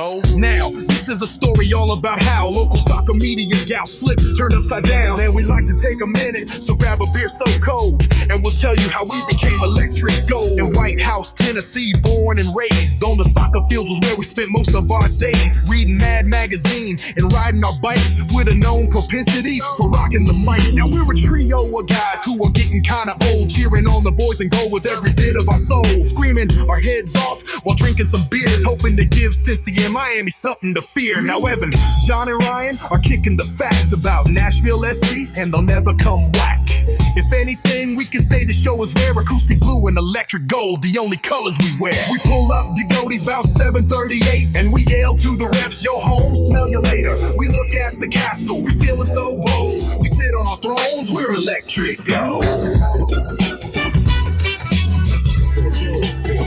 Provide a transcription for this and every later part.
Oh, now, this is a story all about how local soccer media got flipped, turned upside down. And we like to take a minute, so grab a beer so cold, and we'll tell you how we became electric gold. In White House, Tennessee, born and raised on the soccer field was where we spent most of our days. Reading Mad Magazine and riding our bikes with a known propensity for rocking the mic. Now we're a trio of guys who are getting kinda old, cheering on the boys and gold with every bit of our soul. Screaming our heads off while drinking some beers, hoping to give Cincy and Miami something to fear. Now Evan, John and Ryan are kicking the facts about Nashville SC, and they'll never come whack. If anything, we can say the show is rare. Acoustic blue and electric gold, the only colors we wear. We pull up the goaties about 7:38, and we yell to the refs, yo home, smell you later. We look at the castle, we feeling so bold. We sit on our thrones, we're electric gold.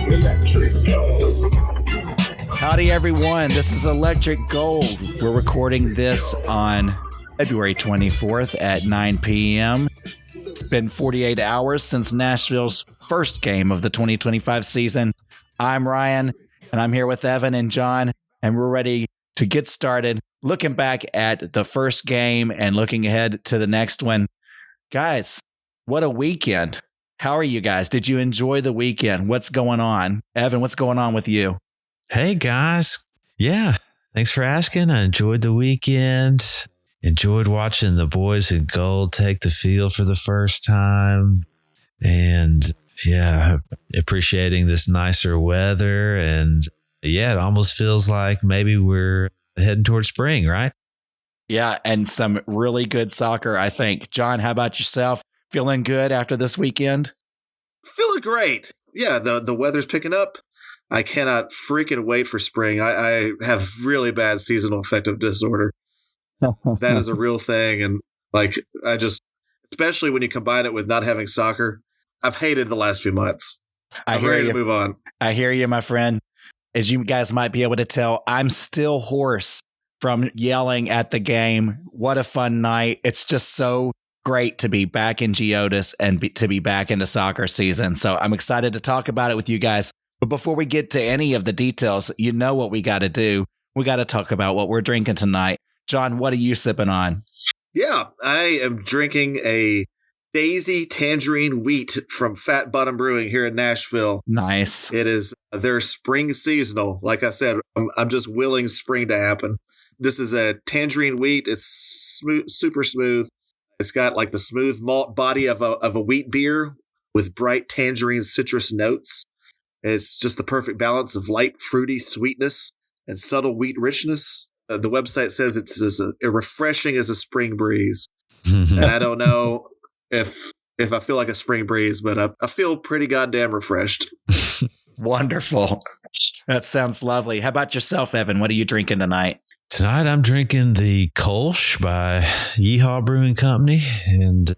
Electric gold. Howdy, everyone. This is Electric Gold. We're recording this on February 24th at 9 p.m. It's been 48 hours since Nashville's first game of the 2025 season. I'm Ryan, and I'm here with Evan and John, and we're ready to get started looking back at the first game and looking ahead to the next one. Guys, what a weekend. How are you guys? Did you enjoy the weekend? What's going on? Evan, what's going on with you? Hey, guys. Yeah, thanks for asking. I enjoyed the weekend. Enjoyed watching the boys in gold take the field for the first time. And, yeah, appreciating this nicer weather. And, yeah, it almost feels like maybe we're heading towards spring, right? Yeah, and some really good soccer, I think. John, how about yourself? Feeling good after this weekend? Feeling great. Yeah, the weather's picking up. I cannot freaking wait for spring. I have really bad seasonal affective disorder. That is a real thing. And especially when you combine it with not having soccer, I've hated the last few months. I'm ready to move on. I hear you, my friend. As you guys might be able to tell, I'm still hoarse from yelling at the game. What a fun night. It's just so great to be back in Geodis and to be back into soccer season. So I'm excited to talk about it with you guys. But before we get to any of the details, you know what we got to do. We got to talk about what we're drinking tonight. John, what are you sipping on? Yeah, I am drinking a Daisy Tangerine Wheat from Fat Bottom Brewing here in Nashville. Nice. It is their spring seasonal. Like I said, I'm just willing spring to happen. This is a tangerine wheat. It's smooth, super smooth. It's got like the smooth malt body of a wheat beer with bright tangerine citrus notes. It's just the perfect balance of light, fruity sweetness and subtle wheat richness. The website says it's as refreshing as a spring breeze. And I don't know if I feel like a spring breeze, but I feel pretty goddamn refreshed. Wonderful. That sounds lovely. How about yourself, Evan? What are you drinking tonight? Tonight I'm drinking the Kolsch by Yeehaw Brewing Company, and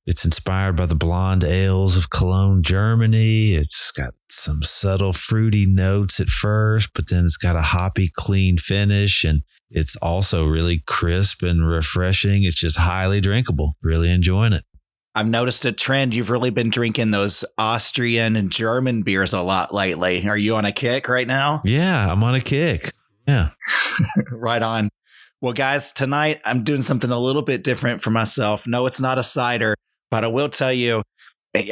it's inspired by the blonde ales of Cologne, Germany. It's got some subtle fruity notes at first, but then it's got a hoppy, clean finish, and it's also really crisp and refreshing. It's just highly drinkable. Really enjoying it. I've noticed a trend. You've really been drinking those Austrian and German beers a lot lately. Are you on a kick right now? Yeah, I'm on a kick. Yeah. Right on. Well, guys, tonight I'm doing something a little bit different for myself. No, it's not a cider, but I will tell you,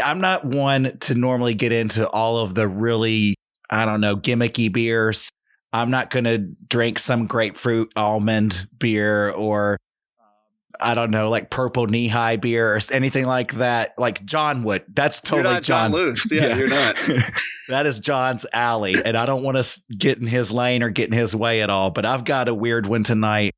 I'm not one to normally get into all of the really, gimmicky beers. I'm not going to drink some grapefruit almond beer or, like purple knee-high beer or anything like that. Like John would. That's totally you're not John Lewis. Yeah, you're not. That is John's alley, and I don't want to get in his lane or get in his way at all. But I've got a weird one tonight,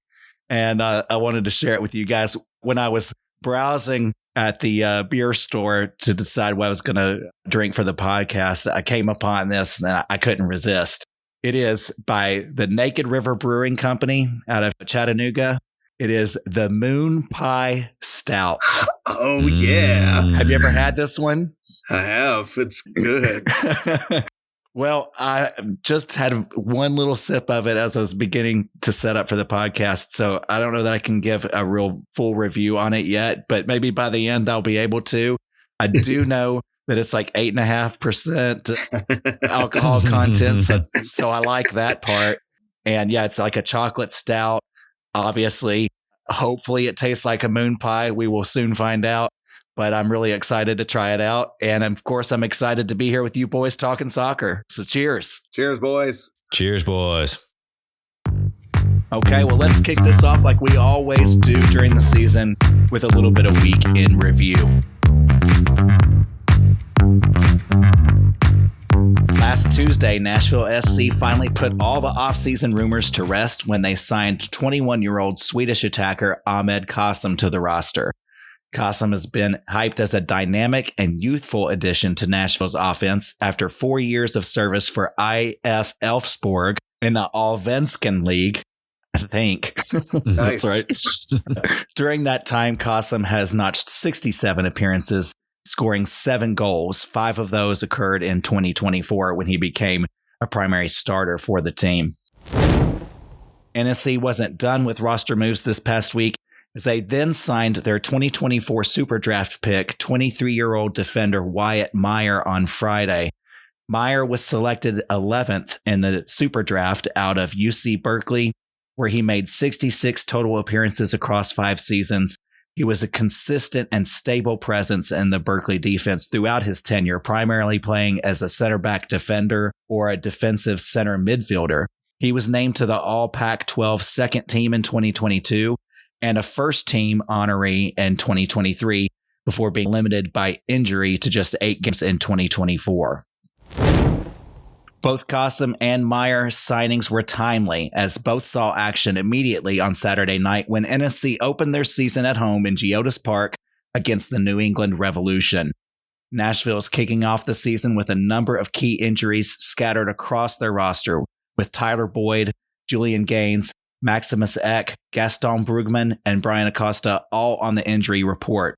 and I wanted to share it with you guys. When I was browsing at the beer store to decide what I was going to drink for the podcast, I came upon this, and I couldn't resist. It is by the Naked River Brewing Company out of Chattanooga. It is the Moon Pie Stout. Oh, yeah. Have you ever had this one? I have. It's good. Well, I just had one little sip of it as I was beginning to set up for the podcast. So I don't know that I can give a real full review on it yet, but maybe by the end I'll be able to. I do know that it's like 8.5% alcohol content. So I like that part. And yeah, it's like a chocolate stout. Obviously, hopefully it tastes like a moon pie. We will soon find out. But I'm really excited to try it out. And of course, I'm excited to be here with you boys talking soccer. So cheers. Cheers, boys. Cheers, boys. Okay, well, let's kick this off like we always do during the season with a little bit of week in review. Last Tuesday, Nashville SC finally put all the offseason rumors to rest when they signed 21-year-old Swedish attacker Ahmed Kassem to the roster. Kassem has been hyped as a dynamic and youthful addition to Nashville's offense after 4 years of service for IF Elfsborg in the Allsvenskan League. I think. Nice. That's right. During that time, Kassem has notched 67 appearances, scoring 7 goals. 5 of those occurred in 2024 when he became a primary starter for the team. NSC wasn't done with roster moves this past week, as they then signed their 2024 Super Draft pick, 23-year-old defender Wyatt Meyer on Friday. Meyer was selected 11th in the Super Draft out of UC Berkeley, where he made 66 total appearances across 5 seasons. He was a consistent and stable presence in the Berkeley defense throughout his tenure, primarily playing as a center back defender or a defensive center midfielder. He was named to the All Pac-12 second team in 2022 and a first team honoree in 2023 before being limited by injury to just 8 games in 2024. Both Kassem and Meyer signings were timely, as both saw action immediately on Saturday night when NSC opened their season at home in Geodis Park against the New England Revolution. Nashville is kicking off the season with a number of key injuries scattered across their roster, with Tyler Boyd, Julian Gaines, Maximus Eck, Gaston Brugman, and Brian Acosta all on the injury report.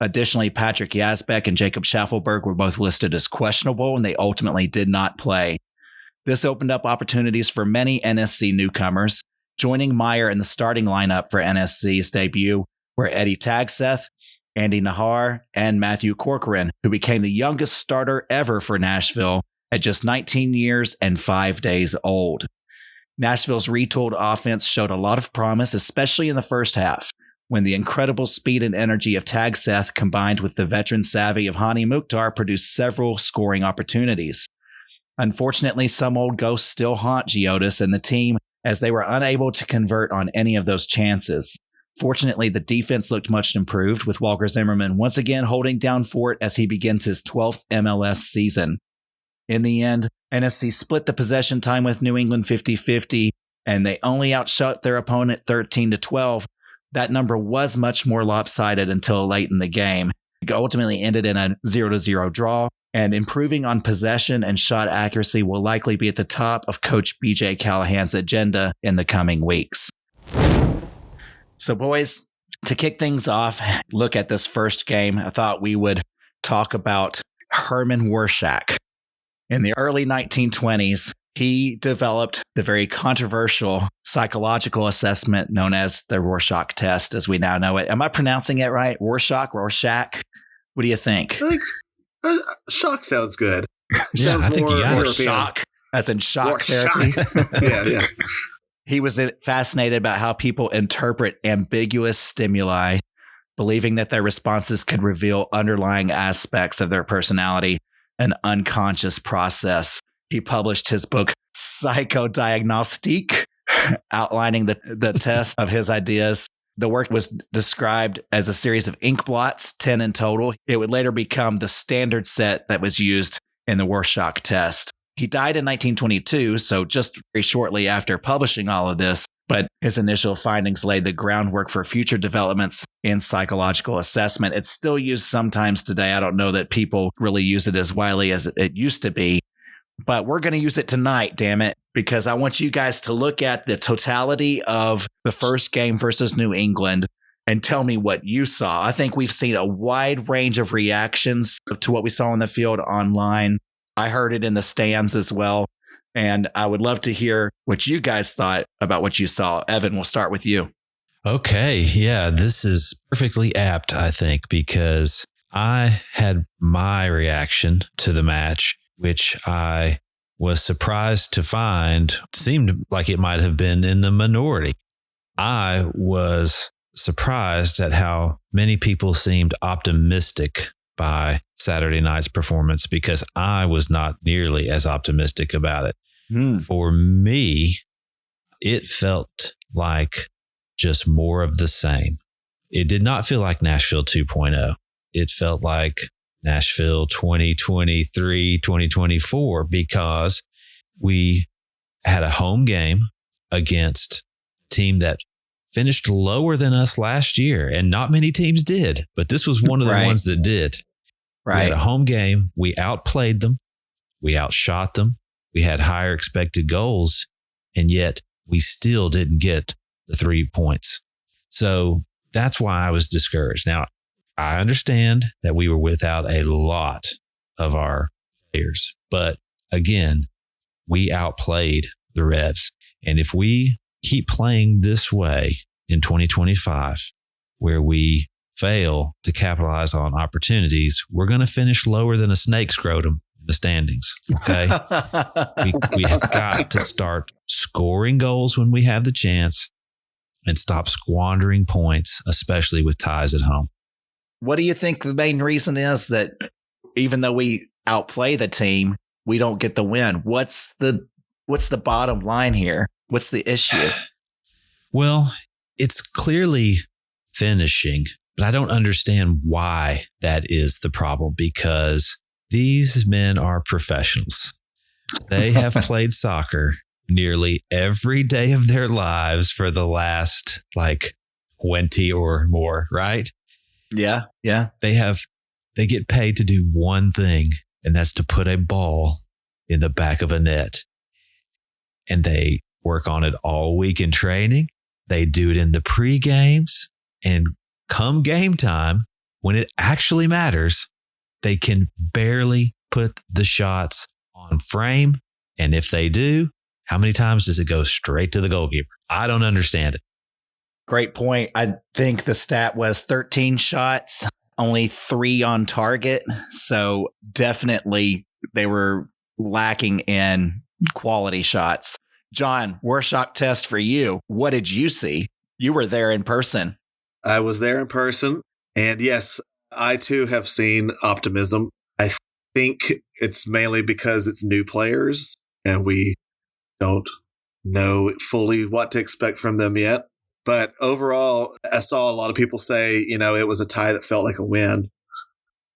Additionally, Patrick Yazbek and Jacob Schaffelberg were both listed as questionable, and they ultimately did not play. This opened up opportunities for many NSC newcomers. Joining Meyer in the starting lineup for NSC's debut were Eddi Tagseth, Andy Nahar, and Matthew Corcoran, who became the youngest starter ever for Nashville at just 19 years and 5 days old. Nashville's retooled offense showed a lot of promise, especially in the first half, when the incredible speed and energy of Tagseth combined with the veteran savvy of Hani Mukhtar produced several scoring opportunities. Unfortunately, some old ghosts still haunt Geodis and the team, as they were unable to convert on any of those chances. Fortunately, the defense looked much improved, with Walker Zimmerman once again holding down fort as he begins his 12th MLS season. In the end, NSC split the possession time with New England 50-50, and they only outshot their opponent 13-12. That number was much more lopsided until late in the game. It ultimately ended in a 0-0 draw, and improving on possession and shot accuracy will likely be at the top of Coach BJ Callahan's agenda in the coming weeks. So, boys, to kick things off, look at this first game, I thought we would talk about Herman Rorschach. In the early 1920s, he developed the very controversial psychological assessment known as the Rorschach test, as we now know it. Am I pronouncing it right? Rorschach? What do you think? Shock sounds good. Yeah, I think you got it. Shock, as in shock therapy. Yeah. He was fascinated about how people interpret ambiguous stimuli, believing that their responses could reveal underlying aspects of their personality, an unconscious process. He published his book, Psychodiagnostik, outlining the test of his ideas. The work was described as a series of ink blots, 10 in total. It would later become the standard set that was used in the Rorschach test. He died in 1922, so just very shortly after publishing all of this, but his initial findings laid the groundwork for future developments in psychological assessment. It's still used sometimes today. I don't know that people really use it as widely as it used to be. But we're going to use it tonight, damn it, because I want you guys to look at the totality of the first game versus New England and tell me what you saw. I think we've seen a wide range of reactions to what we saw on the field online. I heard it in the stands as well. And I would love to hear what you guys thought about what you saw. Evan, we'll start with you. Okay. Yeah, this is perfectly apt, I think, because I had my reaction to the match, which I was surprised to find seemed like it might have been in the minority. I was surprised at how many people seemed optimistic by Saturday night's performance because I was not nearly as optimistic about it. For me, it felt like just more of the same. It did not feel like Nashville 2.0. It felt like Nashville 2023, 2024, because we had a home game against a team that finished lower than us last year. And not many teams did, but this was one of the ones that did. We had a home game. We outplayed them. We outshot them. We had higher expected goals, and yet we still didn't get the 3 points. So that's why I was discouraged. Now, I understand that we were without a lot of our players, but again, we outplayed the Revs. And if we keep playing this way in 2025, where we fail to capitalize on opportunities, we're going to finish lower than a snake scrotum in the standings. Okay. we have got to start scoring goals when we have the chance and stop squandering points, especially with ties at home. What do you think the main reason is that even though we outplay the team, we don't get the win? What's the bottom line here? What's the issue? Well, it's clearly finishing, but I don't understand why that is the problem, because these men are professionals. They have played soccer nearly every day of their lives for the last 20 or more, right? Yeah. Yeah. They get paid to do one thing, and that's to put a ball in the back of a net. And they work on it all week in training. They do it in the pre-games, and come game time, when it actually matters, they can barely put the shots on frame. And if they do, how many times does it go straight to the goalkeeper? I don't understand it. Great point. I think the stat was 13 shots, only 3 on target. So definitely they were lacking in quality shots. John, Rorschach test for you. What did you see? You were there in person. I was there in person. And yes, I too have seen optimism. I think it's mainly because it's new players and we don't know fully what to expect from them yet. But overall, I saw a lot of people say, it was a tie that felt like a win.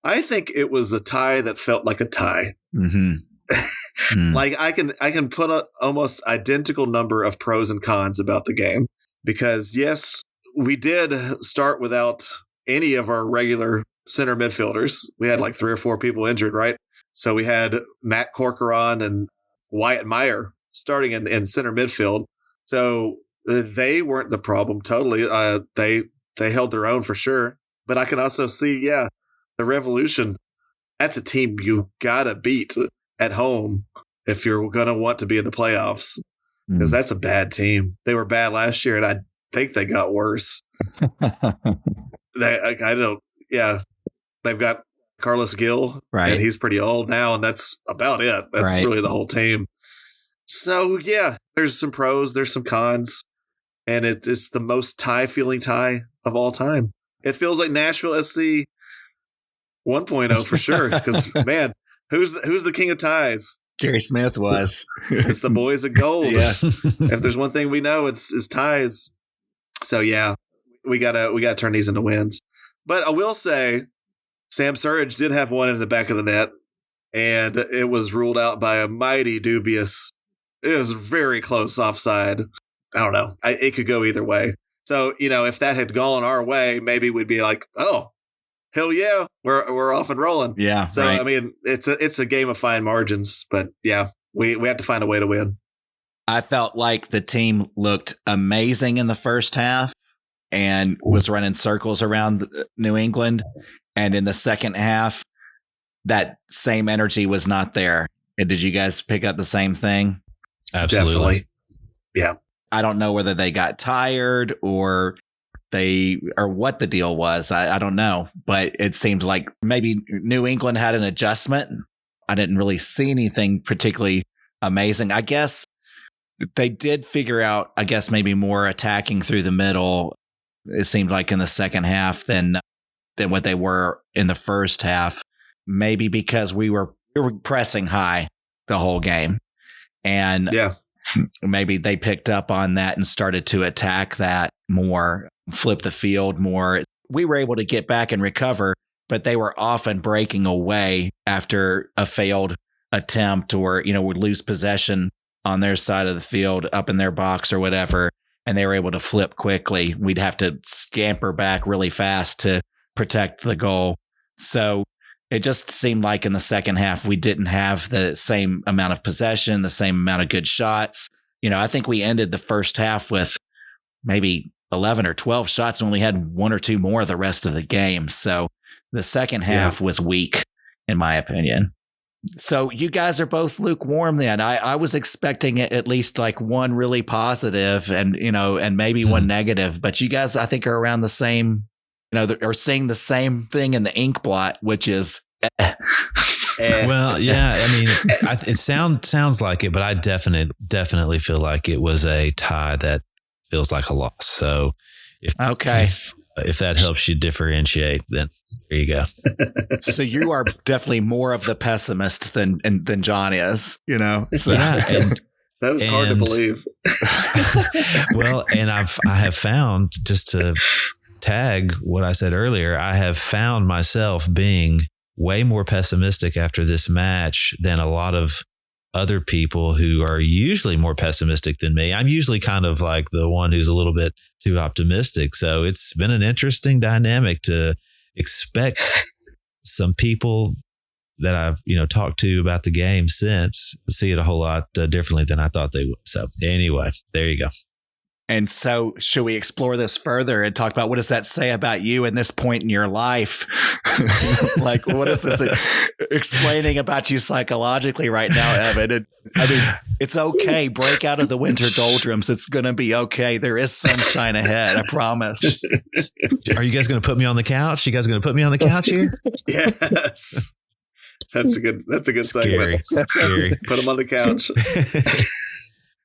I think it was a tie that felt like a tie. Mm-hmm. Like I can put a almost identical number of pros and cons about the game, because yes, we did start without any of our regular center midfielders. We had 3 or 4 people injured, right? So we had Matt Corcoran and Wyatt Meyer starting in center midfield. So they weren't the problem totally. They held their own for sure. But I can also see, the Revolution, that's a team you gotta beat at home if you're going to want to be in the playoffs, because that's a bad team. They were bad last year, and I think they got worse. They've got Carlos Gil, right? And he's pretty old now, and that's about it. That's really the whole team. So there's some pros, there's some cons, and it is the most tie-feeling tie of all time. It feels like Nashville SC 1.0 for sure, because man, who's the king of ties? Jerry Smith was. It's the boys of gold. Yeah. If there's one thing we know, it's ties. So we gotta turn these into wins. But I will say, Sam Surridge did have one in the back of the net, and it was ruled out by a mighty dubious. It was very close offside. I don't know. It could go either way. So if that had gone our way, maybe we'd be like, oh, hell yeah, we're off and rolling. Yeah. So I mean, it's a game of fine margins, but we have to find a way to win. I felt like the team looked amazing in the first half and was running circles around New England. And in the second half, that same energy was not there. And did you guys pick up the same thing? Absolutely. Definitely. Yeah. I don't know whether they got tired or what the deal was. I don't know, but it seemed like maybe New England had an adjustment. I didn't really see anything particularly amazing. I guess they did figure out, I guess, maybe more attacking through the middle. It seemed like in the second half than what they were in the first half. Maybe because we were pressing high the whole game. And maybe they picked up on that and started to attack that more, flip the field more. We were able to get back and recover, but they were often breaking away after a failed attempt or, would lose possession on their side of the field up in their box or whatever. And they were able to flip quickly. We'd have to scamper back really fast to protect the goal. So it just seemed like in the second half, we didn't have the same amount of possession, the same amount of good shots. I think we ended the first half with maybe 11 or 12 shots and only had one or two more the rest of the game. So the second half was weak, in my opinion. So you guys are both lukewarm then. I was expecting at least like one really positive and maybe one negative, but you guys, I think, are around the same, are seeing the same thing in the ink blot, which is Well, yeah, I mean, it sounds like it, but I definitely feel like it was a tie that feels like a loss. So if that helps you differentiate, then there you go. So you are definitely more of the pessimist than John is, So. Yeah, and that was hard to believe. Well, and I have found, just to tag what I said earlier, I have found myself being way more pessimistic after this match than a lot of other people who are usually more pessimistic than me. I'm usually kind of like the one who's a little bit too optimistic. So it's been an interesting dynamic to expect some people that I've, talked to about the game since see it a whole lot differently than I thought they would. So anyway, there you go. And so should we explore this further and talk about what does that say about you in this point in your life? Like, what is this explaining about you psychologically right now, Evan? And, I mean, it's okay. Break out of the winter doldrums. It's going to be okay. There is sunshine ahead. I promise. Are you guys going to put me on the couch? You guys going to put me on the couch here? Yes. That's a good Scary. segment. Scary. Put him on the couch.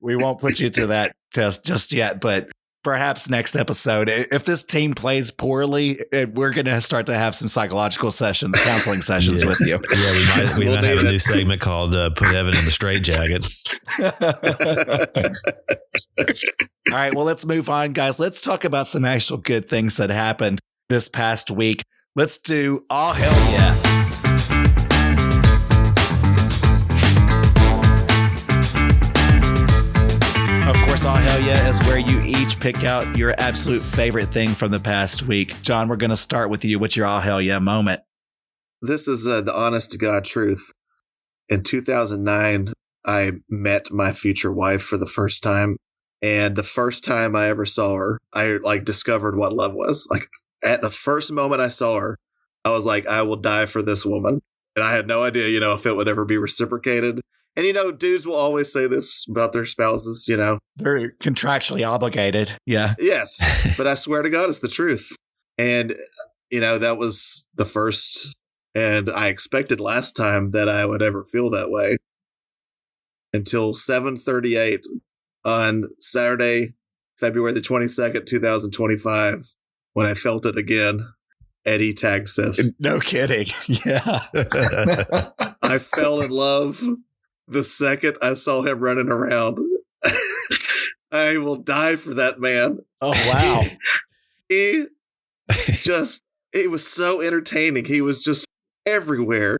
We won't put you to that test just yet, but perhaps next episode, if this team plays poorly, we're going to start to have some psychological sessions, counseling sessions with you. Yeah, we might have a new segment called Put Evan in the Straitjacket. All right, well, let's move on, guys. Let's talk about some actual good things that happened this past week. Let's do Oh Hell Yeah. Of course, Oh Hell Yeah is where you each pick out your absolute favorite thing from the past week. John, we're going to start with you. What's your Oh Hell Yeah moment? This is the honest to God truth. In 2009, I met my future wife for the first time. And the first time I ever saw her, I discovered what love was. Like, at the first moment I saw her, I was like, I will die for this woman. And I had no idea, if it would ever be reciprocated. And, dudes will always say this about their spouses, They're contractually obligated. Yeah. Yes. But I swear to God, it's the truth. And, that was the first. And I expected last time that I would ever feel that way until 7:38 on Saturday, February the 22nd, 2025, when I felt it again. Eddi Tagseth. No kidding. Yeah. I fell in love the second I saw him running around. I will die for that man. Oh, wow. He was so entertaining. He was just everywhere.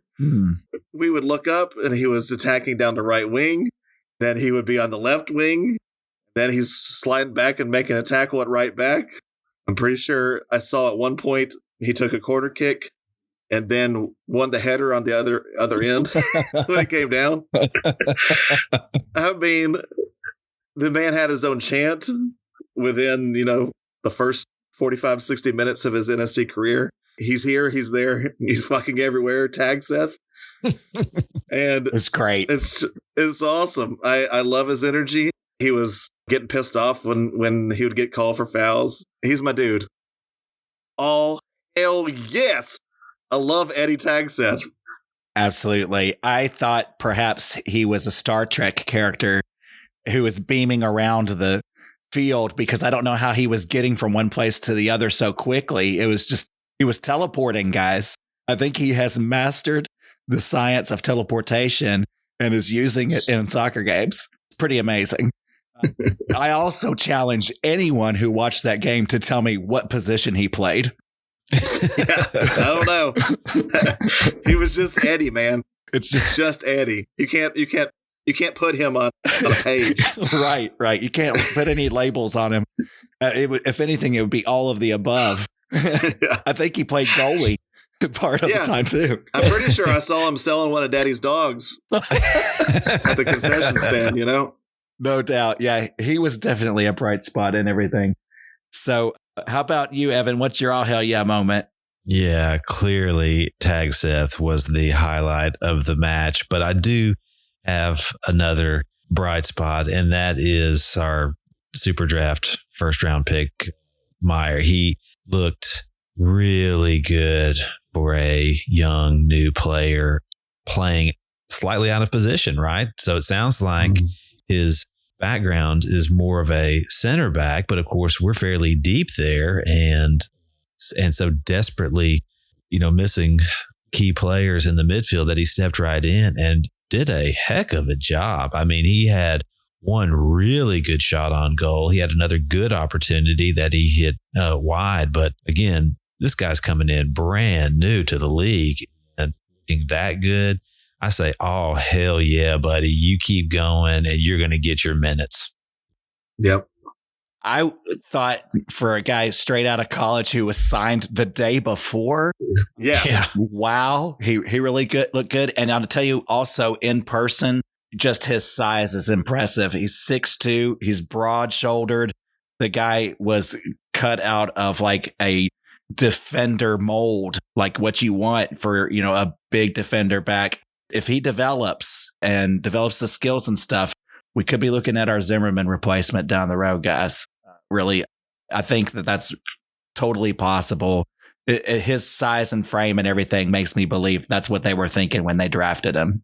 We would look up and he was attacking down the right wing. Then he would be on the left wing. Then he's sliding back and making a tackle at right back. I'm pretty sure I saw at one point he took a corner kick and then won the header on the other end when it came down. I mean, the man had his own chant within, the first 45, 60 minutes of his NSC career. He's here, he's there, he's fucking everywhere, Tagseth. And it's great. It's awesome. I love his energy. He was getting pissed off when he would get called for fouls. He's my dude. Oh, hell yes. I love Eddi Tagseth. Absolutely. I thought perhaps he was a Star Trek character who was beaming around the field because I don't know how he was getting from one place to the other so quickly. It was just, he was teleporting, guys. I think he has mastered the science of teleportation and is using it in soccer games. Pretty amazing. I also challenge anyone who watched that game to tell me what position he played. Yeah, I don't know. He was just Eddi, man. It's just Eddi. You can't put him on a page. Right. You can't put any labels on him. If anything, it would be all of the above. Yeah. I think he played goalie part of the time too. I'm pretty sure I saw him selling one of Daddy's dogs at the concession stand, you know? No doubt. Yeah, he was definitely a bright spot in everything. So how about you, Evan? What's your all hell yeah moment? Yeah, clearly Tagseth was the highlight of the match, but I do have another bright spot, and that is our super draft first round pick, Meyer. He looked really good for a young new player playing slightly out of position, right? So it sounds like his background is more of a center back, but of course we're fairly deep there and so desperately, missing key players in the midfield that he stepped right in and did a heck of a job. I mean, he had one really good shot on goal. He had another good opportunity that he hit wide. But again, this guy's coming in brand new to the league and looking that good. I say, oh, hell yeah, buddy. You keep going and you're going to get your minutes. Yep. I thought for a guy straight out of college who was signed the day before. Yeah. Wow. He really looked good. And I'll tell you also in person, just his size is impressive. He's 6'2". He's broad shouldered. The guy was cut out of like a defender mold, like what you want for, a big defender back. If he develops the skills and stuff, we could be looking at our Zimmerman replacement down the road, guys. Really, I think that's totally possible. His size and frame and everything makes me believe that's what they were thinking when they drafted him.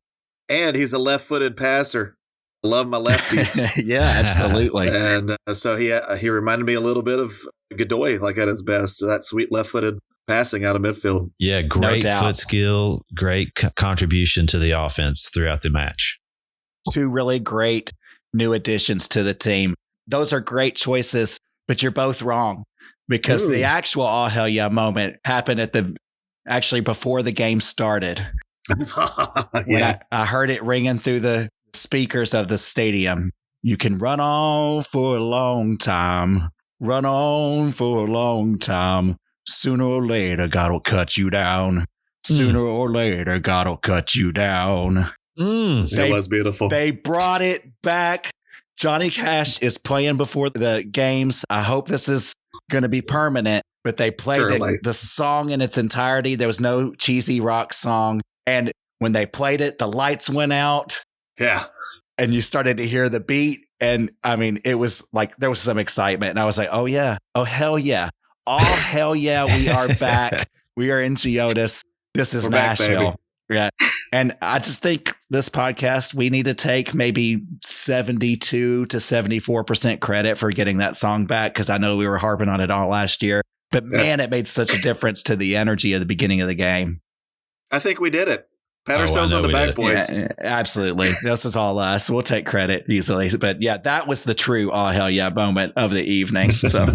And he's a left-footed passer. I love my lefties. Yeah, absolutely. And so he reminded me a little bit of Godoy, like at his best. That sweet left-footed passing out of midfield. Yeah, great foot skill, great contribution to the offense throughout the match. Two really great new additions to the team. Those are great choices, but you're both wrong because the actual all hell yeah moment happened actually before the game started. Yeah. I heard it ringing through the speakers of the stadium. You can run on for a long time. Run on for a long time. Sooner or later, God will cut you down. Sooner or later, God will cut you down. That was beautiful. They brought it back. Johnny Cash is playing before the games. I hope this is going to be permanent, but they played the song in its entirety. There was no cheesy rock song. And when they played it, the lights went out. Yeah. And you started to hear the beat. And I mean, it was like there was some excitement. And I was like, oh, yeah. Oh, hell yeah. Oh, hell yeah. We are back. We are in Geodis. This is Nashville. Yeah. And I just think this podcast, we need to take maybe 72 to 74% credit for getting that song back because I know we were harping on it all last year. But man, it made such a difference to the energy at the beginning of the game. I think we did it. Pat ourselves on the back, boys. Yeah, absolutely. This is all us. We'll take credit easily. But yeah, that was the true oh hell yeah moment of the evening. So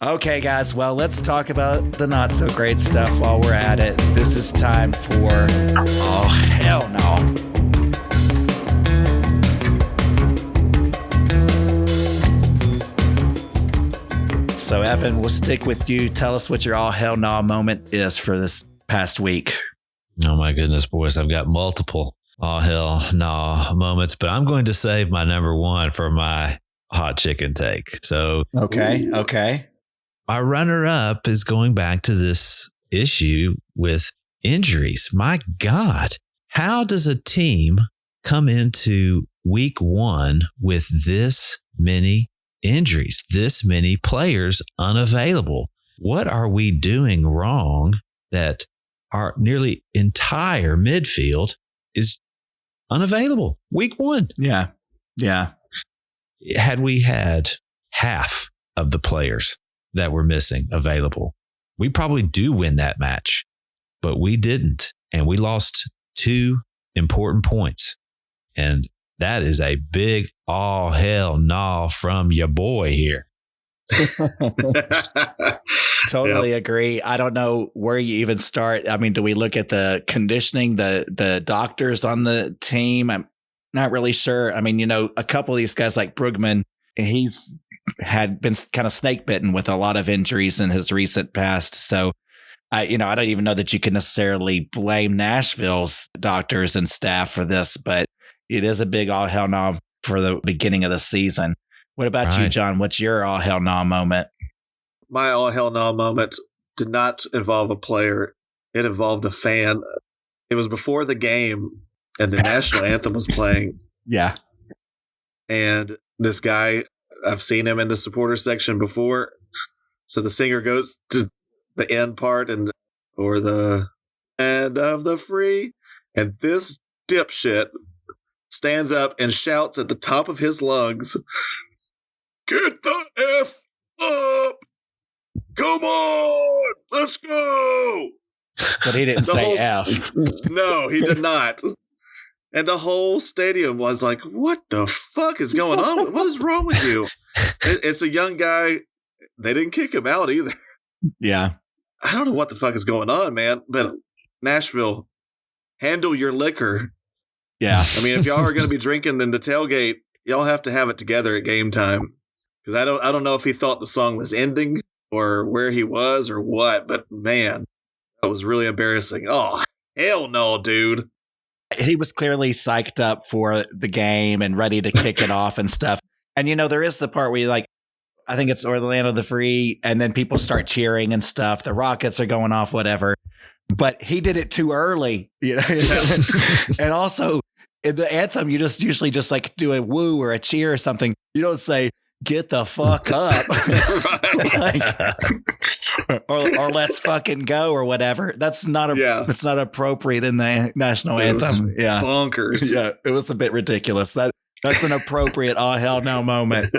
okay, guys. Well, let's talk about the not so great stuff while we're at it. This is time for oh hell no. So Evan, we'll stick with you. Tell us what your all hell no moment is for this past week. Oh my goodness, boys. I've got multiple all hell no moments, but I'm going to save my number one for my hot chicken take. So Okay. My runner-up is going back to this issue with injuries. My God, how does a team come into week one with this many injuries, this many players unavailable? What are we doing wrong that our nearly entire midfield is unavailable week one. Yeah. Yeah. Had we had half of the players that were missing available, we probably do win that match, but we didn't. And we lost 2 important points. And that is a big all hell no from your boy here. Totally agree. I don't know where you even start. I mean, do we look at the conditioning, the doctors on the team? I'm not really sure. I mean, a couple of these guys like Brugman, he's had been kind of snake bitten with a lot of injuries in his recent past. So, I don't even know that you can necessarily blame Nashville's doctors and staff for this, but it is a big all hell no for the beginning of the season. What about you, John? What's your all hell no moment? My all hell no moment did not involve a player. It involved a fan. It was before the game and the national anthem was playing. Yeah. And this guy, I've seen him in the supporter section before. So the singer goes to the end part or the end of the free. And this dipshit stands up and shouts at the top of his lungs, "Get the F up! Come on! Let's go!" But he didn't say F. No, he did not. And the whole stadium was like, "What the fuck is going on? What is wrong with you?" It's a young guy. They didn't kick him out either. Yeah. I don't know what the fuck is going on, man. But Nashville, handle your liquor. Yeah. I mean, if y'all are going to be drinking in the tailgate, y'all have to have it together at game time. Because I don't know if he thought the song was ending or where he was or what. But man, that was really embarrassing. Oh, hell no, dude. He was clearly psyched up for the game and ready to kick it off and stuff. And, there is the part where you I think it's Orlando the Free, and then people start cheering and stuff. The Rockets are going off, whatever. But he did it too early. And also, in the anthem, you just usually just do a woo or a cheer or something. You don't say, "Get the fuck up." or let's fucking go or whatever. That's not that's not appropriate in the national anthem. Yeah. Bonkers. Yeah. It was a bit ridiculous. That's an appropriate oh hell no moment.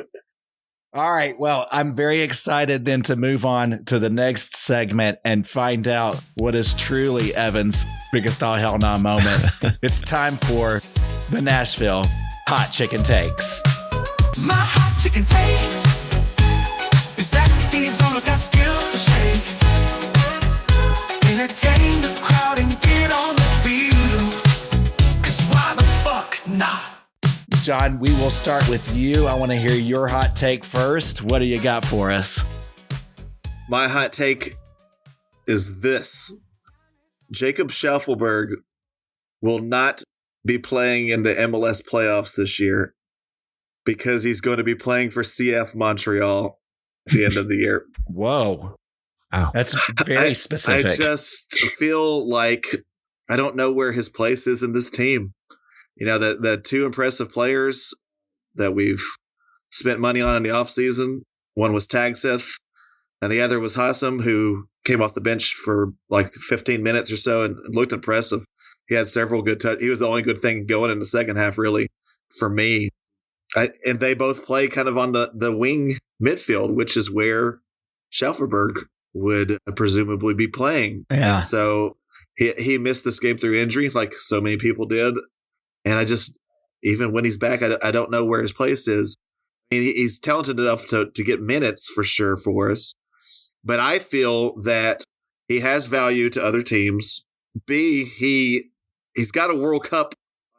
All right. Well, I'm very excited then to move on to the next segment and find out what is truly Evan's biggest all hell no moment. It's time for the Nashville Hot Chicken Takes. My hot chicken take is that these owners got skills to shake, entertain the crowd and get on the field. 'Cause why the fuck not? John, we will start with you. I want to hear your hot take first. What do you got for us? My hot take is this. Jacob Schaufelberg will not be playing in the MLS playoffs this year because he's going to be playing for CF Montreal at the end of the year. Whoa. Wow. That's very specific. I just feel like I don't know where his place is in this team. The 2 impressive players that we've spent money on in the offseason, one was Tagseth, and the other was Hassam, who came off the bench for 15 minutes or so and looked impressive. He had several good touches. He was the only good thing going in the second half, really, for me. And they both play kind of on the wing midfield, which is where Schaufelberg would presumably be playing. Yeah. And so he missed this game through injury, like so many people did. And I just, even when he's back, I don't know where his place is. I mean, he's talented enough to get minutes for sure for us. But I feel that he has value to other teams. B, he's got a World Cup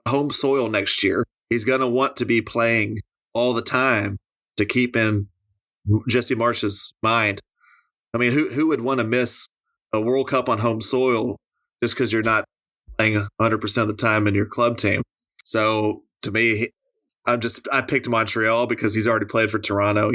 home soil next year. He's going to want to be playing all the time to keep in Jesse Marsh's mind. I mean, who would want to miss a World Cup on home soil just because you're not playing 100% of the time in your club team? So to me, I picked Montreal because he's already played for Toronto.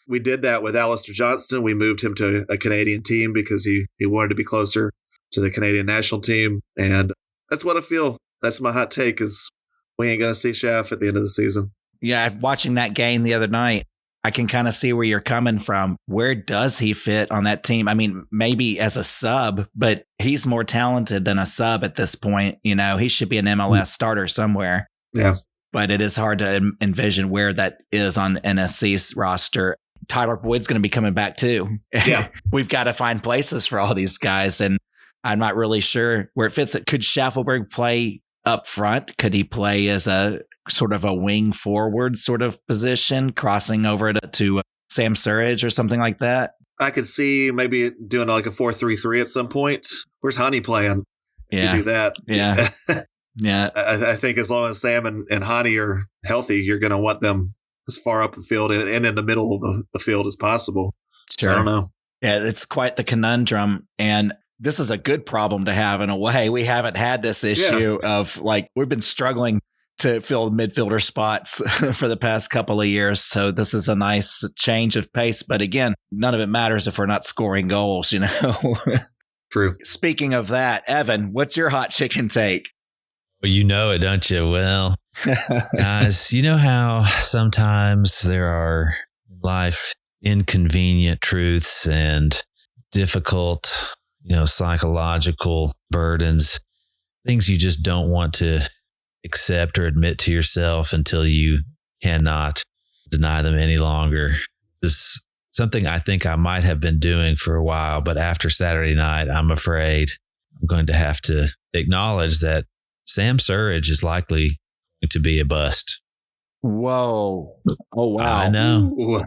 We did that with Alistair Johnston. We moved him to a Canadian team because he wanted to be closer to the Canadian national team. And that's what I feel. That's my hot take is we ain't going to see Schaff at the end of the season. Yeah. Watching that game the other night, I can kind of see where you're coming from. Where does he fit on that team? I mean, maybe as a sub, but he's more talented than a sub at this point. He should be an MLS starter somewhere. Yeah. But it is hard to envision where that is on NSC's roster. Tyler Boyd's going to be coming back too. Yeah. We've got to find places for all these guys. And I'm not really sure where it fits. Could Schaffelberg play up front? Could he play as a sort of a wing forward sort of position, crossing over to Sam Surridge or something like that? I could see maybe doing like a 4-3-3 at some point. Where's Hani playing? Yeah. To do that. Yeah. Yeah. I think as long as Sam and Hani are healthy, you're going to want them as far up the field and in the middle of the field as possible. Sure. So I don't know. Yeah, it's quite the conundrum. And this is a good problem to have in a way. We haven't had this issue of we've been struggling to fill midfielder spots for the past couple of years. So this is a nice change of pace. But again, none of it matters if we're not scoring goals, True. Speaking of that, Evan, what's your hot chicken take? Well, you know it, don't you? Well, guys, you know how sometimes there are in life inconvenient truths and difficult, psychological burdens, things you just don't want to accept or admit to yourself until you cannot deny them any longer. This is something I think I might have been doing for a while, but after Saturday night, I'm afraid I'm going to have to acknowledge that Sam Surridge is likely going to be a bust. Whoa. Oh, wow. I know. Ooh.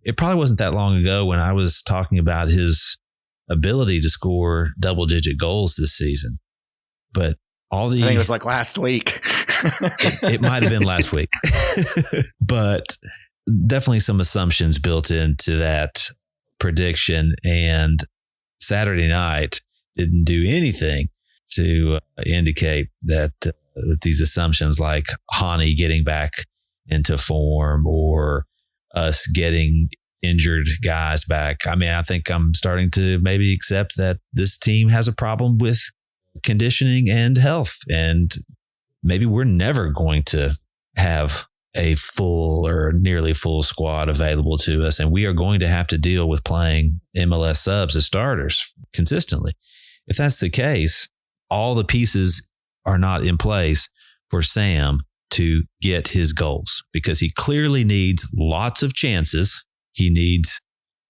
It probably wasn't that long ago when I was talking about his ability to score double-digit goals this season. But I think it was last week. It might have been last week. But definitely some assumptions built into that prediction. And Saturday night didn't do anything to indicate that these assumptions like Hani getting back into form or us getting injured guys back. I mean, I think I'm starting to maybe accept that this team has a problem with conditioning and health. And maybe we're never going to have a full or nearly full squad available to us. And we are going to have to deal with playing MLS subs as starters consistently. If that's the case, all the pieces are not in place for Sam to get his goals because he clearly needs lots of chances. He needs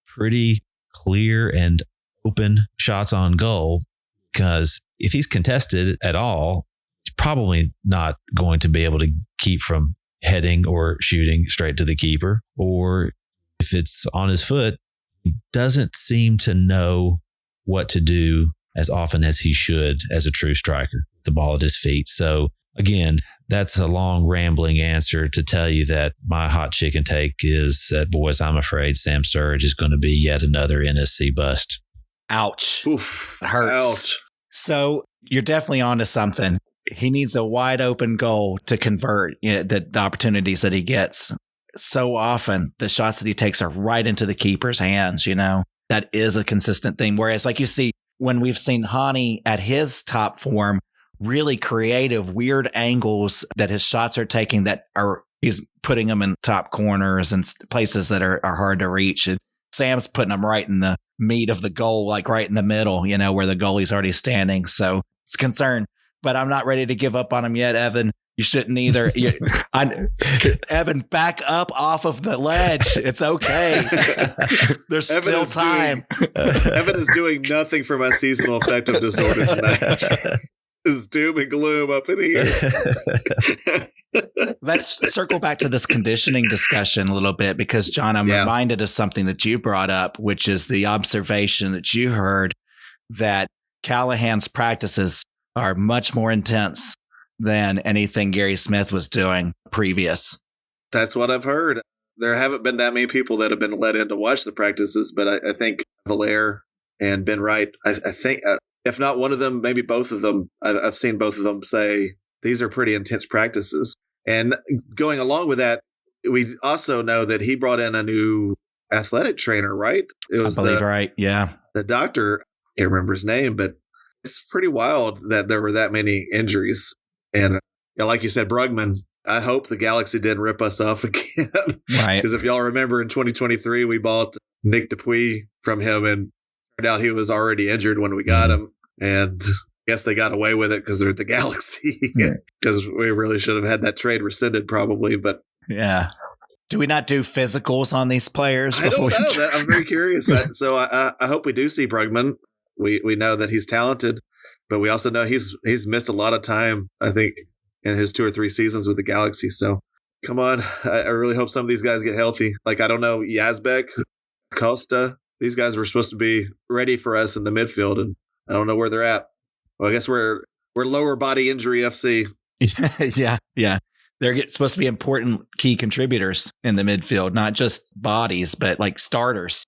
pretty clear and open shots on goal because if he's contested at all, he's probably not going to be able to keep from heading or shooting straight to the keeper. Or if it's on his foot, he doesn't seem to know what to do as often as he should as a true striker, the ball at his feet. So again, that's a long rambling answer to tell you that my hot chicken take is that, boys, I'm afraid Sam Surridge is going to be yet another NSC bust. Ouch. Oof. It hurts. Ouch. So you're definitely onto something. He needs a wide open goal to convert the opportunities that he gets. So often the shots that he takes are right into the keeper's hands, That is a consistent thing. Whereas like you see, when we've seen Hani at his top form, really creative, weird angles that his shots are taking he's putting them in top corners and places that are hard to reach. And Sam's putting them right in the meat of the goal, like right in the middle, where the goalie's already standing. So it's a concern, but I'm not ready to give up on him yet, Evan. You shouldn't either. Evan, back up off of the ledge. It's okay. There's still time. Evan is doing nothing for my seasonal affective disorder tonight. It's doom and gloom up in here. Let's circle back to this conditioning discussion a little bit because, John, I'm reminded of something that you brought up, which is the observation that you heard that Callahan's practices are much more intense than anything Gary Smith was doing previous. That's what I've heard. There haven't been that many people that have been let in to watch the practices, but I think Valaire and Ben Wright, I think, if not one of them, maybe both of them, I've seen both of them say these are pretty intense practices. And going along with that, we also know that he brought in a new athletic trainer, right? It was right. Yeah. The doctor, I can't remember his name, but it's pretty wild that there were that many injuries. And like you said, Brugman I hope the Galaxy didn't rip us off again. Right. Because if y'all remember in 2023, we bought Nick Dupuis from him and turned out he was already injured when we got him. And I guess they got away with it because they're the Galaxy. Because we really should have had that trade rescinded probably. But yeah. Do we not do physicals on these players? I don't know. I'm very curious. So I hope we do see Brugman. We know that he's talented, but we also know he's missed a lot of time, I think, in his 2 or 3 seasons with the Galaxy. So come on. I really hope some of these guys get healthy. Like, I don't know, Yazbek, Costa, these guys were supposed to be ready for us in the midfield, and I don't know where they're at. Well, I guess we're lower body injury FC. Yeah. They're supposed to be important key contributors in the midfield, not just bodies, but like starters.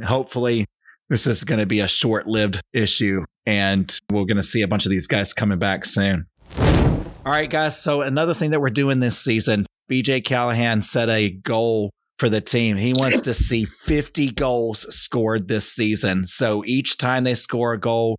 Hopefully, this is going to be a short-lived issue, and we're going to see a bunch of these guys coming back soon. All right, guys. So another thing that we're doing this season, BJ Callahan set a goal for the team. He wants to see 50 goals scored this season. So each time they score a goal,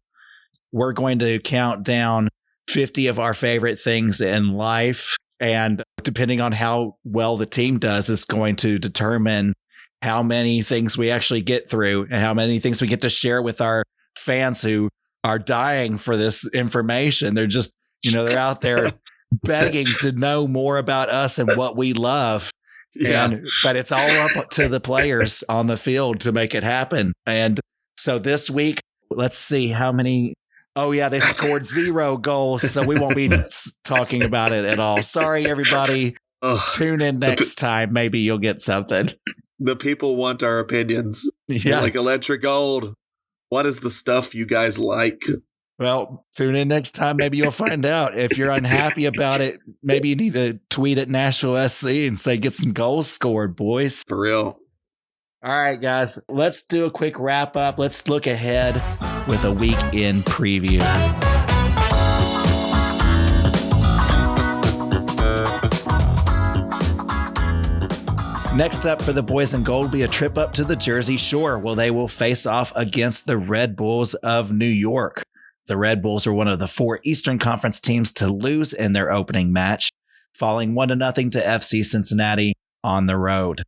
we're going to count down 50 of our favorite things in life. And depending on how well the team does is going to determine how many things we actually get through and how many things we get to share with our fans who are dying for this information. They're just, they're out there begging to know more about us and what we love. Yeah. But it's all up to the players on the field to make it happen. And so this week, let's see how many. Oh, yeah, they scored 0 goals, so we won't be talking about it at all. Sorry, everybody. Tune in next time. Maybe you'll get something. The people want our opinions. Yeah. Like Electric Gold. What is the stuff you guys like? Well, tune in next time. Maybe you'll find out. If you're unhappy about it, maybe you need to tweet at Nashville SC and say, get some goals scored, boys. For real. All right, guys, let's do a quick wrap up. Let's look ahead with a week in preview. Next up for the boys in gold will be a trip up to the Jersey Shore, where they will face off against the Red Bulls of New York. The Red Bulls are one of the 4 Eastern Conference teams to lose in their opening match, falling 1-0 to FC Cincinnati on the road.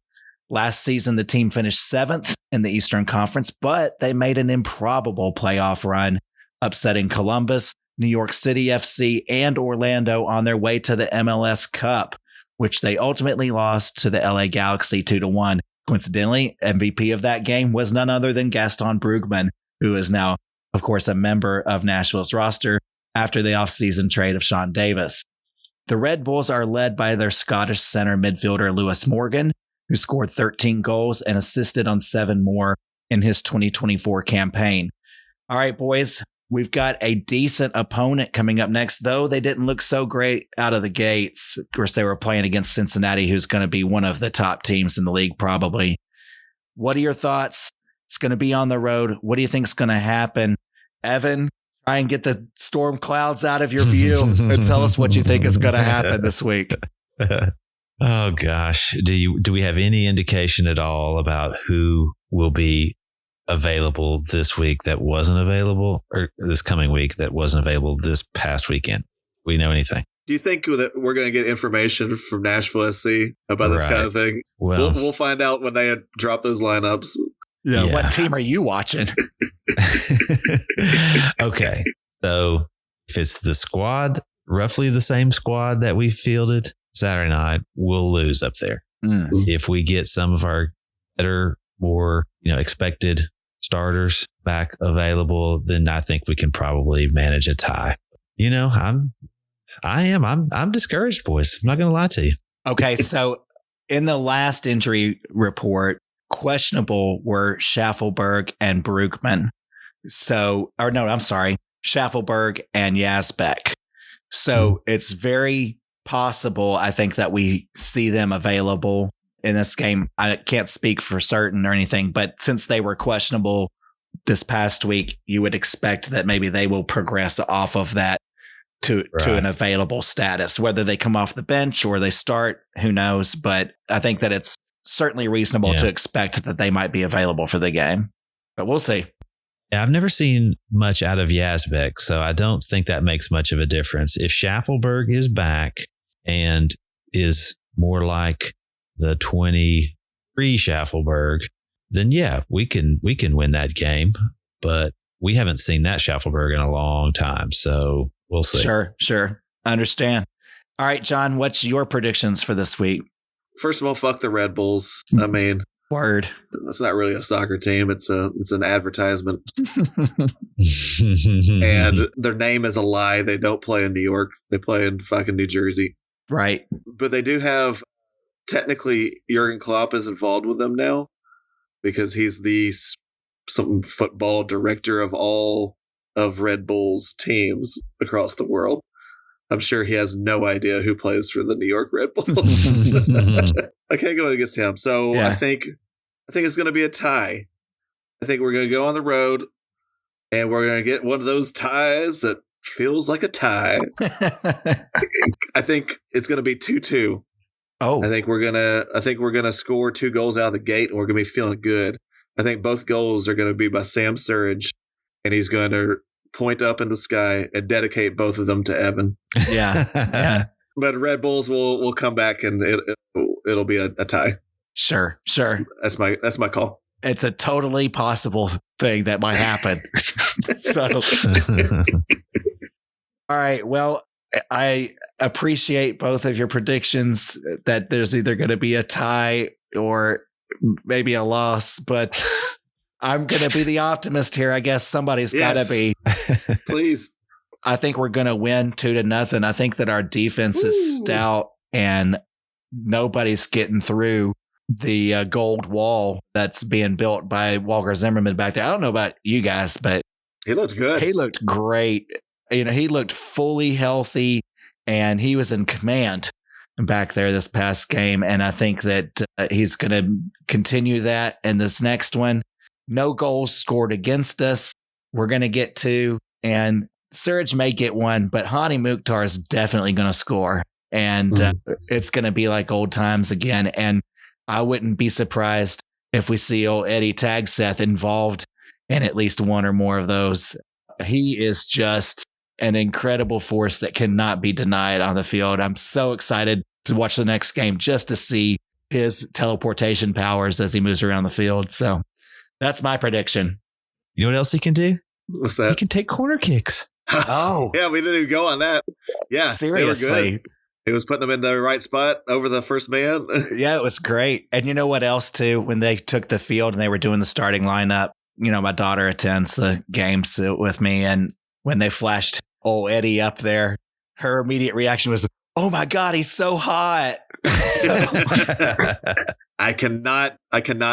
Last season, the team finished 7th in the Eastern Conference, but they made an improbable playoff run, upsetting Columbus, New York City FC, and Orlando on their way to the MLS Cup, which they ultimately lost to the LA Galaxy 2-1. Coincidentally, MVP of that game was none other than Gaston Brugman, who is now, of course, a member of Nashville's roster after the offseason trade of Sean Davis. The Red Bulls are led by their Scottish center midfielder Lewis Morgan, who scored 13 goals and assisted on 7 more in his 2024 campaign. All right, boys, we've got a decent opponent coming up next, though they didn't look so great out of the gates. Of course, they were playing against Cincinnati, who's going to be one of the top teams in the league, probably. What are your thoughts? It's going to be on the road. What do you think is going to happen? Evan, try and get the storm clouds out of your view and tell us what you think is going to happen this week. Oh gosh, do we have any indication at all about who will be available this week that wasn't available, or this coming week that wasn't available this past weekend? We know anything? Do you think that we're going to get information from Nashville SC about this kind of thing? Well, we'll find out when they drop those lineups. Yeah. What team are you watching? Okay, so if it's the squad, roughly the same squad that we fielded Saturday night, we'll lose up there. If we get some of our better, more expected starters back available, then I think we can probably manage a tie. I'm discouraged, boys. I'm not going to lie to you. Okay, so in the last injury report, questionable were Schaffelberg and Brugman. Schaffelberg and Yazbek. So it's very possible, I think, that we see them available in this game. I can't speak for certain or anything, but since they were questionable this past week, you would expect that maybe they will progress off of that to an available status. Whether they come off the bench or they start, who knows? But I think that it's certainly reasonable to expect that they might be available for the game. But we'll see. Yeah, I've never seen much out of Yazbek, so I don't think that makes much of a difference. If Schaffelberg is back and is more like the 23 Schaffelberg, then yeah, we can win that game. But we haven't seen that Schaffelberg in a long time, so we'll see. Sure. I understand. All right, John, what's your predictions for this week? First of all, fuck the Red Bulls. I mean, word. It's not really a soccer team. It's an advertisement. And their name is a lie. They don't play in New York. They play in fucking New Jersey. Right. But they do have, technically, Jurgen Klopp is involved with them now because he's the some football director of all of Red Bull's teams across the world. I'm sure he has no idea who plays for the New York Red Bulls. I can't go against him. So yeah. I think it's going to be a tie. I think we're going to go on the road and we're going to get one of those ties that feels like a tie. I think it's going to be 2-2. Oh, I think we're going to score 2 goals out of the gate and we're going to be feeling good. I think both goals are going to be by Sam Surridge, and he's going to point up in the sky and dedicate both of them to Evan. Yeah. But Red Bulls will come back and it'll be a tie. Sure. That's my call. It's a totally possible thing that might happen. So, all right. Well, I appreciate both of your predictions that there's either going to be a tie or maybe a loss, but I'm going to be the optimist here. I guess somebody's got to be. Please. I think we're going to win 2-0. I think that our defense is stout and nobody's getting through the gold wall that's being built by Walker Zimmerman back there. I don't know about you guys, but he looked good. He looked great. He looked fully healthy and he was in command back there this past game. And I think that he's going to continue that in this next one. No goals scored against us. We're going to get 2, and Surridge may get 1, but Hani Mukhtar is definitely going to score. And it's going to be like old times again. And I wouldn't be surprised if we see old Eddi Tagseth involved in at least 1 or more of those. He is just an incredible force that cannot be denied on the field. I'm so excited to watch the next game just to see his teleportation powers as he moves around the field. So that's my prediction. You know what else he can do? What's that? He can take corner kicks. Oh. Yeah, we didn't even go on that. Yeah, seriously. They were good. He was putting them in the right spot over the first man. Yeah, it was great. And you know what else, too? When they took the field and they were doing the starting lineup, my daughter attends the games with me. And when they flashed old Eddi up there, her immediate reaction was, oh, my God, he's so hot. I cannot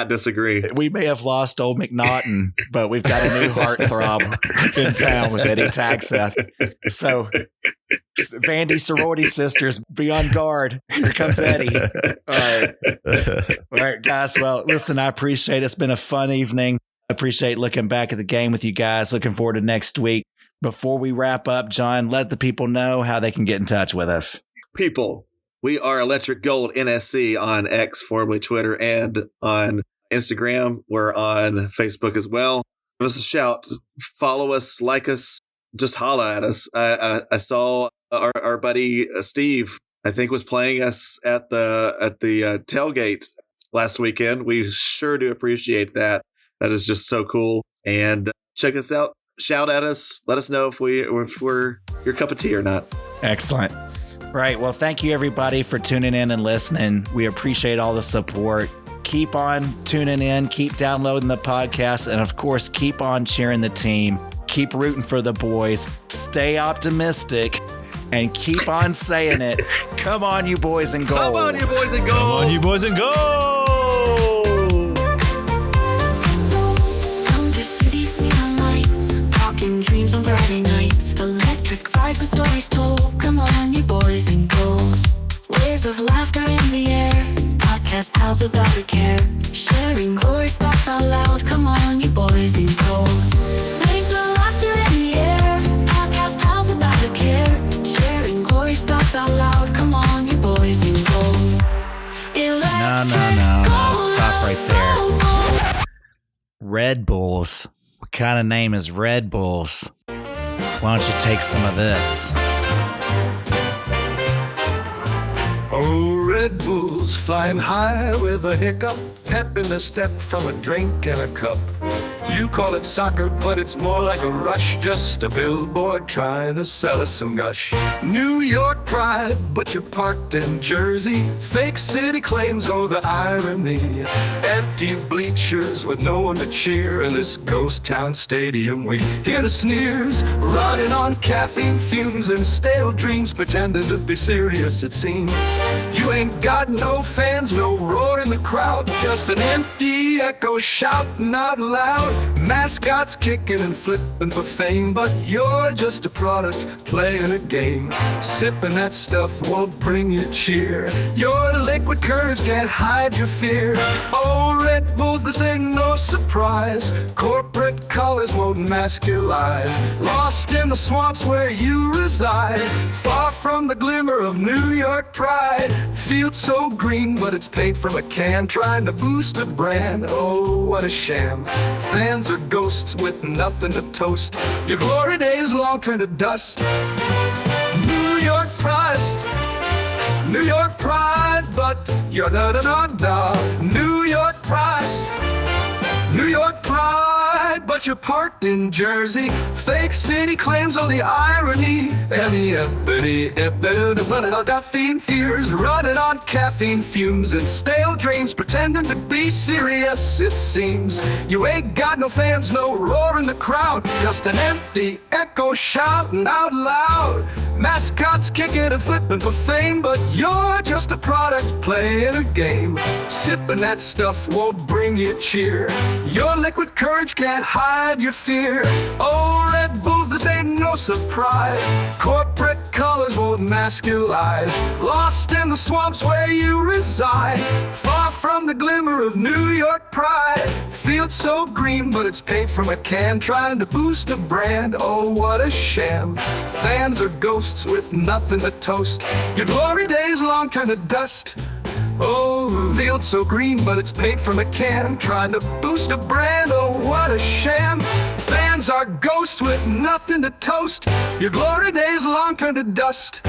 disagree. We may have lost old McNaughton, but we've got a new heartthrob in town with Eddi Tagseth. So, Vandy sorority sisters, be on guard. Here comes Eddi. All right, guys. Well, listen, I appreciate it. It's been a fun evening. I appreciate looking back at the game with you guys. Looking forward to next week. Before we wrap up, John, let the people know how they can get in touch with us. People, we are Electric Gold NSC on X, formerly Twitter, and on Instagram. We're on Facebook as well. Give us a shout. Follow us, like us, just holla at us. I saw our buddy Steve, I think, was playing us at the tailgate last weekend. We sure do appreciate that. That is just so cool. And check us out. Shout at us. Let us know if we're your cup of tea or not. Excellent. Right. Well, thank you, everybody, for tuning in and listening. We appreciate all the support. Keep on tuning in. Keep downloading the podcast. And, of course, keep on cheering the team. Keep rooting for the boys. Stay optimistic. And keep on saying it. Come on, you boys and gold. Come on, you boys and gold. Come on, you boys and gold. Dreams on Friday nights, electric vibes and stories told. Come on, you boys in gold. Waves of laughter in the air, podcast pals without a care. Sharing glorious thoughts out loud. Come on, you boys in gold. Waves of laughter in the air, podcast pals without a care. Sharing glorious thoughts out loud. Come on, you boys in gold. No. Stop right there. Red Bulls. What kind of name is Red Bulls? Why don't you take some of this? Oh. Bulls flying high with a hiccup, pep in the step from a drink and a cup. You call it soccer, but it's more like a rush, just a billboard trying to sell us some gush. New York pride, but you're parked in Jersey. Fake city claims, oh the irony. Empty bleachers with no one to cheer in this ghost town stadium. We hear the sneers, running on caffeine fumes and stale dreams, pretending to be serious it seems. You ain't got no fans, no roar in the crowd, just an empty echo shouting out loud. Mascots kicking and flipping for fame, but you're just a product playing a game. Sipping that stuff won't bring you cheer. Your liquid courage can't hide your fear. Oh, Red Bulls, this ain't no surprise. Corporate colors won't mask your lies. Lost in the swamps where you reside, far from the glimmer of New York pride. Field so green, but it's paint from a can, trying to boost a brand. Oh, what a sham. Fans are ghosts with nothing to toast. Your glory days long turn to dust. New York pride, New York pride, but you're da-da-da-da. New York pride, New York pride, but you're parked in Jersey. Fake city claims, oh the irony. And the ebony, running on caffeine fears, running on caffeine fumes and stale dreams, pretending to be serious it seems. You ain't got no fans, no roar in the crowd, just an empty echo shouting out loud. Mascots kicking and flipping for fame, but you're just a product playing a game. Sipping that stuff won't bring you cheer. Your liquid courage can't hide your fear. Oh, Red Bulls, this ain't no surprise. Corporate colors won't mask your lies. Lost in the swamps where you reside, far from the glimmer of New York pride. Field so green, but it's paint from a can, trying to boost a brand. Oh, what a sham. Fans are ghosts with nothing to toast. Your glory days long turn to dust. Oh, field so green, but it's paint from a can, trying to boost a brand. Oh, what a sham. Fans are ghosts with nothing to toast. Your glory days long turn to dust.